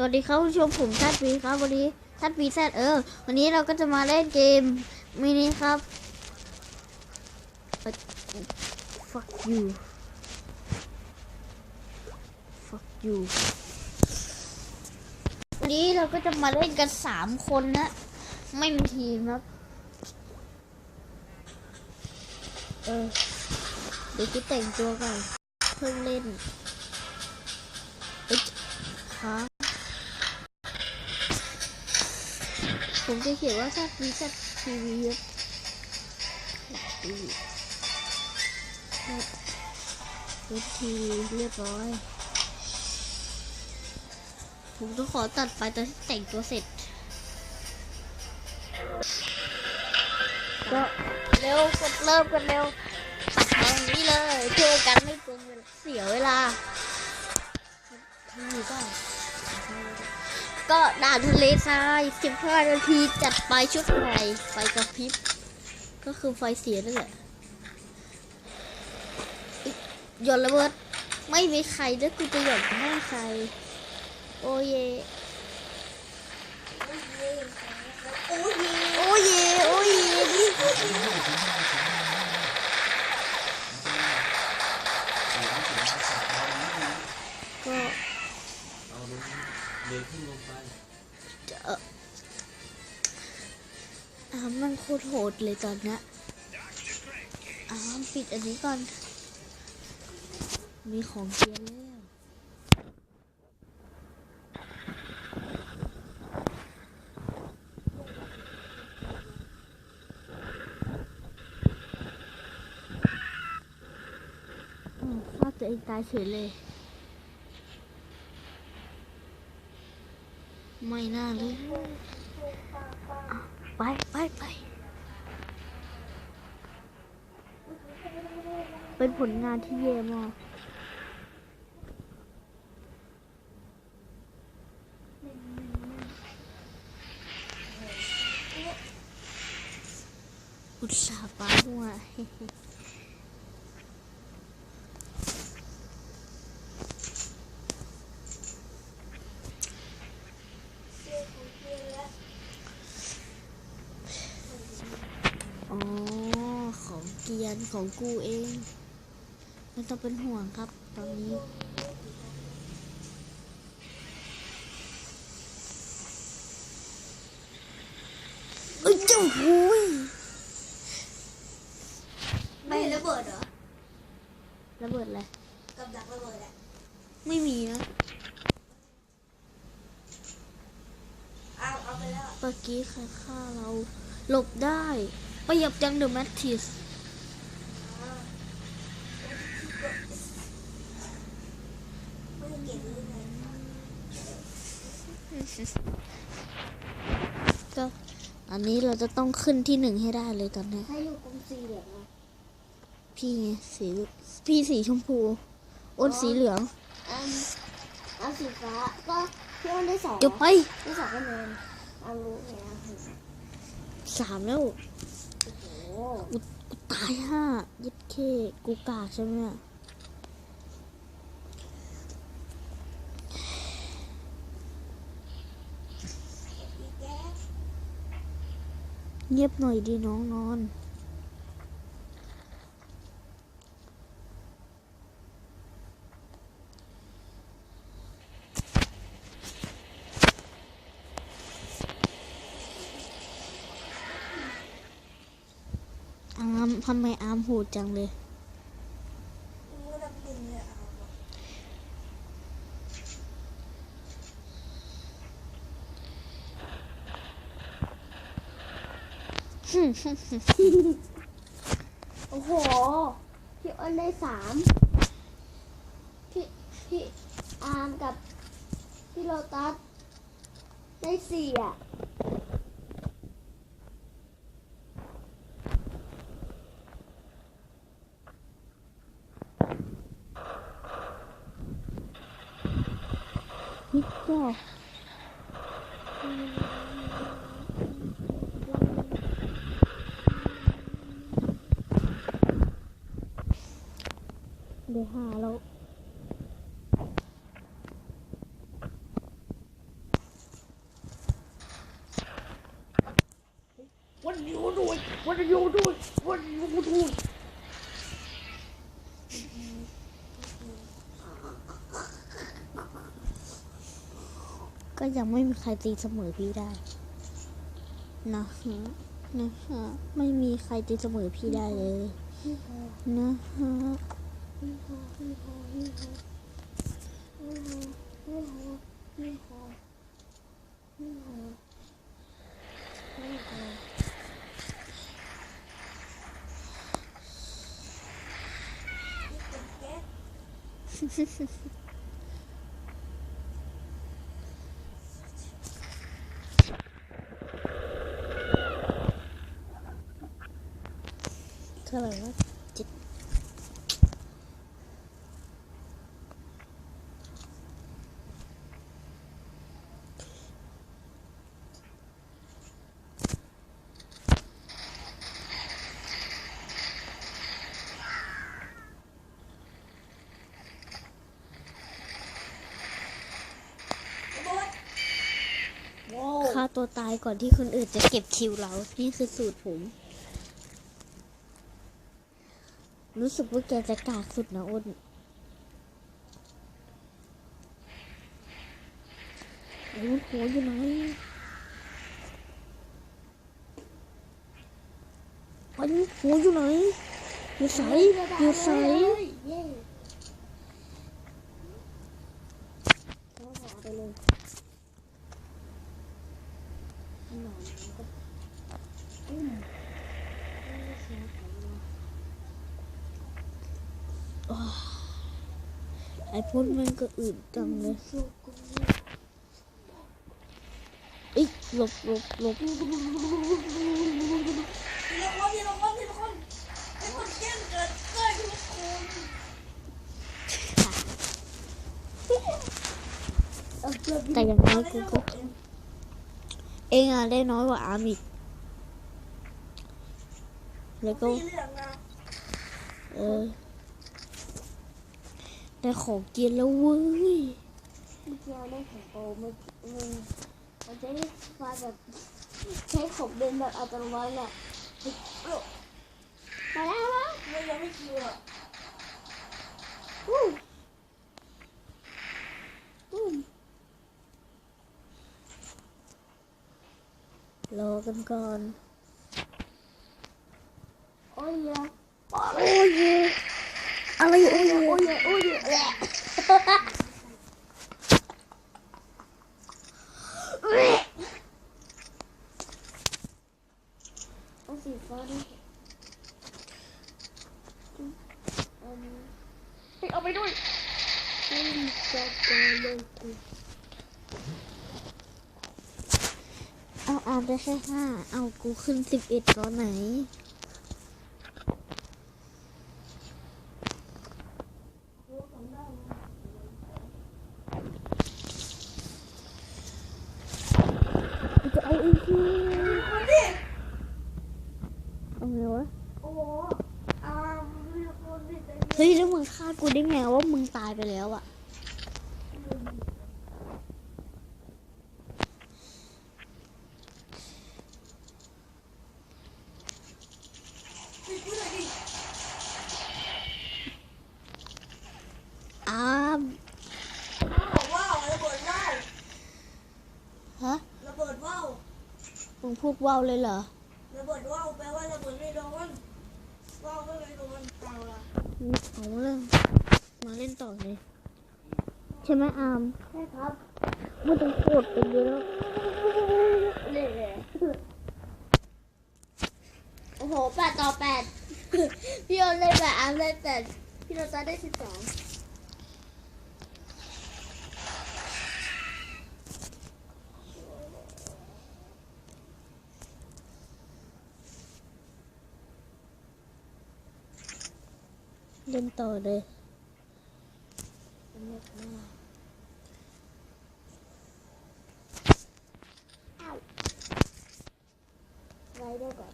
สวัสดีครับผู้ชมผมทัดวีครับวันนี้ทัดวีแซดวันนี้เราก็จะมาเล่นเกมมินิครับ fuck you fuck you วันนี้เราก็จะมาเล่นกัน3 คนนะไม่มีทีมครับเดี๋ยวจะแต่งตัวก่อนเพิ่งเล่นค่ะผมจะเขียนว่าทัดวีแซดทีวีทีเรียบร้อยผมต้องขอตัดไปตอนที่แต่งตัวเสร็จก็เร็วกดเริ่มกันเร็วตรงนี้เลยเพื่อกันไม่เสียเวลาก็ด่านทะเลทราย15 นาทีจัดไปชุดใหม่ไฟกระพริบก็คือไฟเสียนั่นแหละหย่อนระเบิดไม่มีใครแล้วกูจะหย่อนให้ใครโอ้เยโอ้เยโอ้เยโอ้เยนี่ก็เอาเดินขึ้นลงไปมันโคตรโหดเลยตอนนี้ปิดอันนี้ก่อนมีของเกียร์แล้วฆ่าตัวเองตายเฉยเลยไม่น่าเลยไปเป็นผลงานที่แย่มากอุตส่าห์ป้าหัวของเกียนของกูเองไม่ต้องเป็นห่วงครับตอนนี้เจ้าหุยไม่ระเบิดเหรอระเบิดอะไรกับดักระเบิดอะไม่มีนะเอาไปแล้วเมื่อกี้ใครฆ่าเราหลบได้ประหยัดยังเดอะแมททิสก็อันนี้เราจะต้องขึ้นที่1ให้ได้เลยตอนนี้ให้อยู่กลมสีเหลืองพี่ไงพี่สีชมพูอ้นสีเหลืองเอาสีฟ้าก็พี่อ้นได้2เดี๋ยวไปได้2คะแนนเอารู้ไง3แล้วกูตาย5ยึดเคกูกาใช่ไหมเงียบหน่อยดีน้องนอนทำไมอาร์มโหดจังเลยโอ้โหพี่อ้นได้3พี่อาร์มกับพี่โลตัสได้4อ่ะนี่ก็เดี๋ยวหาเรา you doing what are you doing what are you doing ก็ยังไม่มีใครตีเสมอพี่ได้นะฮะไม่มีใครตีเสมอพี่ได้เลยนะฮะเท่าไหร่วะ7ฆ่าตัวตายก่อนที่คนอื่นจะเก็บคิวเรา นี่คือสูตรผม รู้สึกว่าแกจะกากสุดนะอ้นหัวอยู่ไหนหัวอยู่ไหนอยู่ใสอยู่ใสไปเลยไอ้พ่นมันก็อืดจังเลยหลบทีละคนไม่ต้องแย่งเกิดทุกคนแต่อย่างน้อยกูก็เองอะได้น้อยกว่าอาร์มอีกแล้วก็ได้ของเกียร์แล้วเว้ยเมื่อกี้ได้ของโตมันจะได้มาแบบใช้ของเดินแบบอัตโนมัติแหละมาแล้ววะมันยังไม่คิวอ่ะรอกันก่อนโอ้ยอะไรโอ้ยแหละเอาสีฟ้าดิเอาไปด้วยเอาอาร์มได้แค่5เอากูขึ้น11ตอนไหนจะเอาอีกทีเอาไงวะเฮ้ยแล้วมึงฆ่ากูได้ไงว่ามึงตายไปแล้วอะมึงพูดว่าวเลยเหรอระเบิดว่าวแปลว่าระเบิดไม่โดนว่าวก็ไม่โดนเอาละเอาเลยมาเล่นต่อเลยใช่ไหมอามใช่ครับไม่ต้องโกรธกันเยอะเลยโอ้โห8 ต่อ 8พี่โอเล่น8อาร์มเล่น8พี่โรซ่าได้12เล่นต่อเลยไว้ด้วยก่อน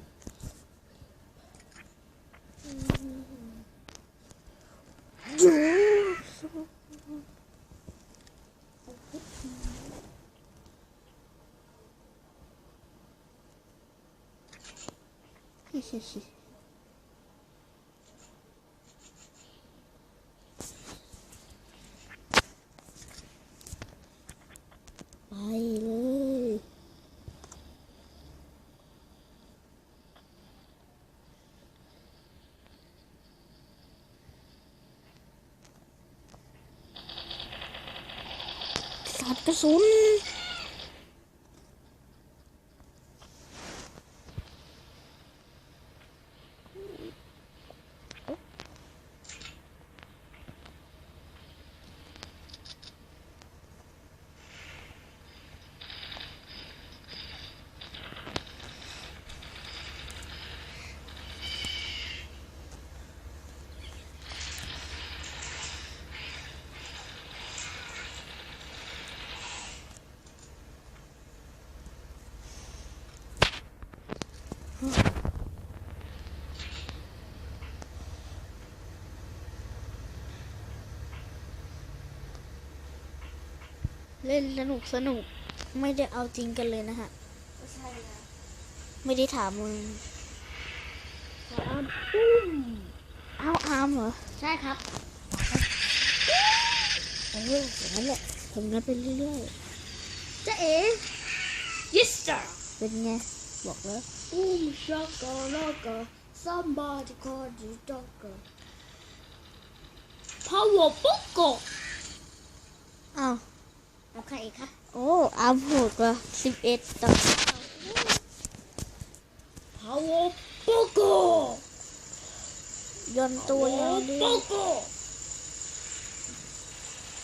ไปเลยสัตว์กระสุนเล่นสนุกไม่ได้เอาจริงกันเลยนะฮะ ไม่ใช่นะ ไม่ได้ถามมึง ปุ้ม เอาอาร์มเหรอ ใช่ครับ อย่างนั้นแหละทำงั้นไปเรื่อย จ๊ะเอ๋ yes sir ๆเป็นไงบอกแล้ว ปุ้มช็อกโกแลต somebody call the doctor power ปุ๊กโก อ้าว เอาใครอีกครับ โอ้อาร์มโหดกว่า11ต่อ power ปุ๊กโก ยนตัวยังดี ปุ๊กโก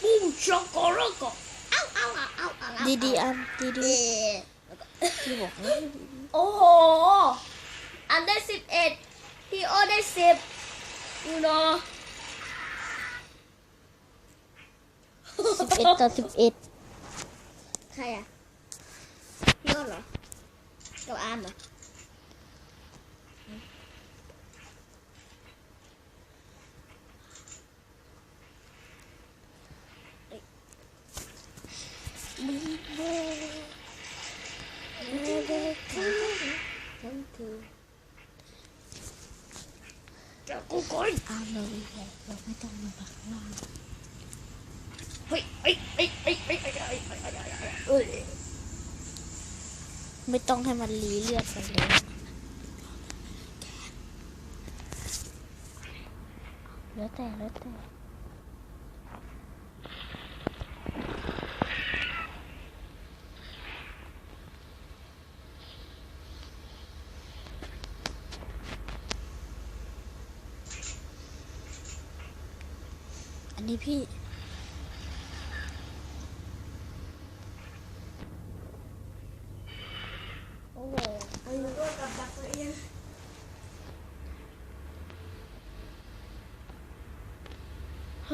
ปุ้มช็อกโกแลตเอา ดีๆอาร์มดีๆที่บอกแล้ว โอ้โห อันได้11พี่โอได้10ดูเนาะ 11 ต่อ 11 ใครอ่ะพี่โอเหรอ กับอาร์มเหรอ นั่นคือจะกูก่อน อาร์มเราอีกแล้วเราไม่ต้องมาพักล่าง เฮ้ยเอ้ย ไม่ต้องให้มันรีเลือดกันเลยแล้วแต่อันนี้พี่ โอ้โห มันก็กับดักตัวเอง เ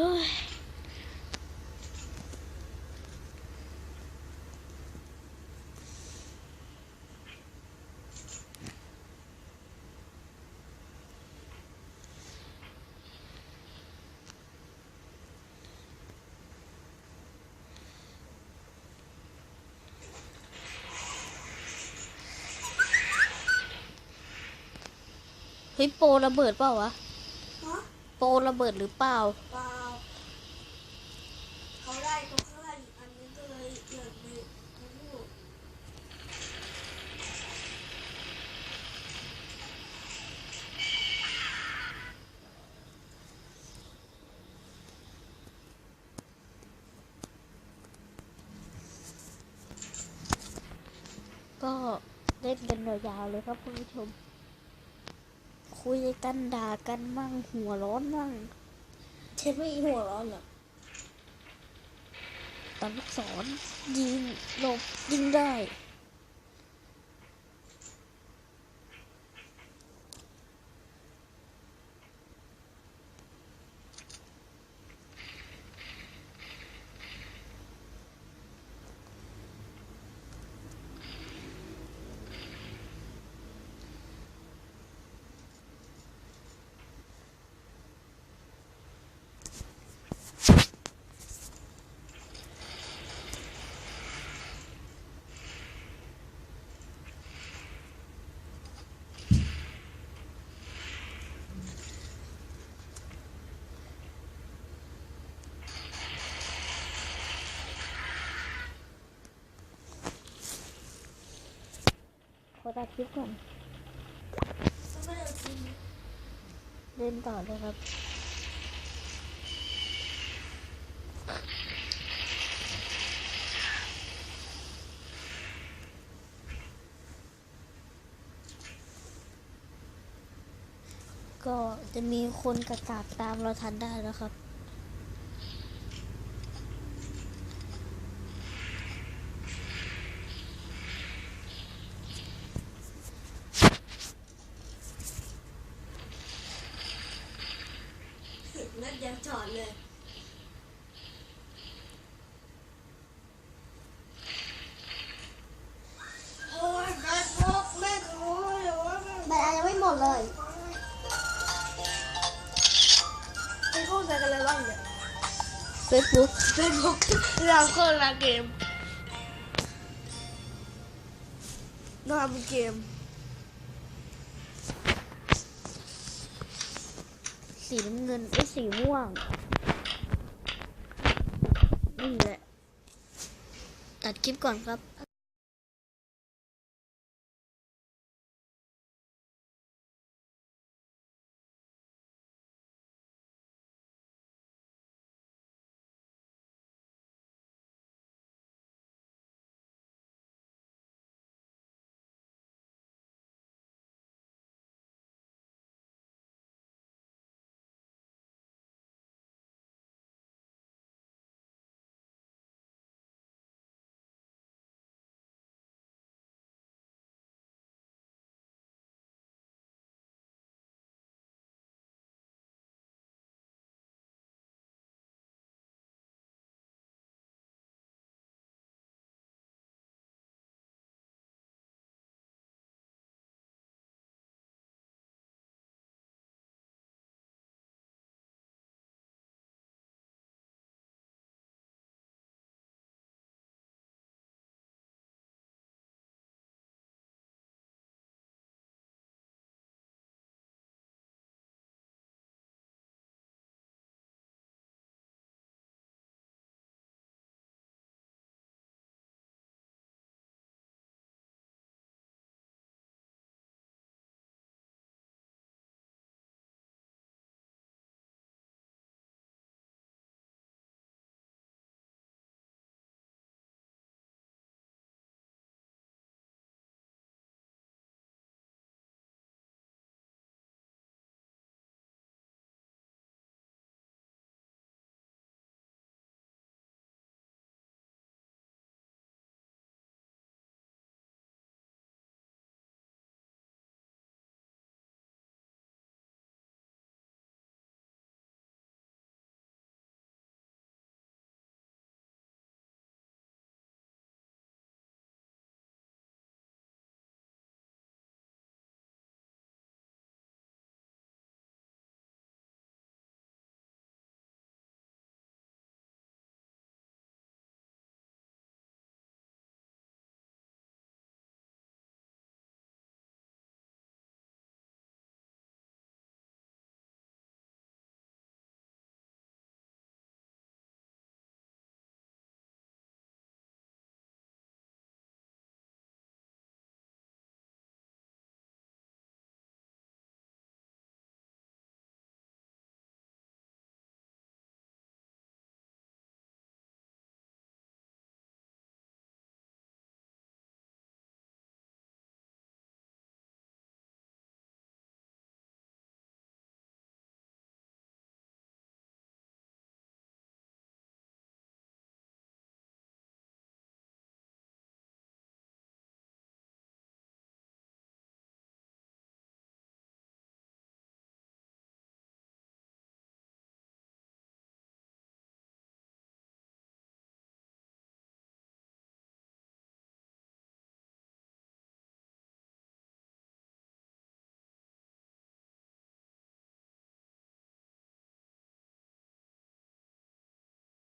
ฮ้ยโปรระเบิดเปล่าวะ ฮะ โปรระเบิดหรือเปล่า เปล่าเขาได้ตรงข้างล่างอีกอันนึงก็เลยเหลือไปทั้งลูก ก็เล่นกันยาวๆเลยครับคุณผู้ชม คุยกันด่ากันมั่งหัวร้อนมั่ง เชฟไม่หัวร้อนเหรอ ตอนลูกศรยิงหลบยิงได้ เ อตัดคลิปก่อน ก็ไม่ได้เอาจริง เล่นต่อเลยครับก็จะมีคนกระกากตามเราทันได้แล้วครับ นัดยังจอดเลยโอ้ยแบตหมดแม่รู้เลยว่าแม่ แบตยังไม่หมดเลย ไอ้พวกใส่กันอะไรบ้างเนี่ย Facebook เล่นพวกเราเครื่องละเกมนอนเกม สีน้ำเงินไอ้ยสีม่วง นี่แหละ ตัดคลิปก่อนครับ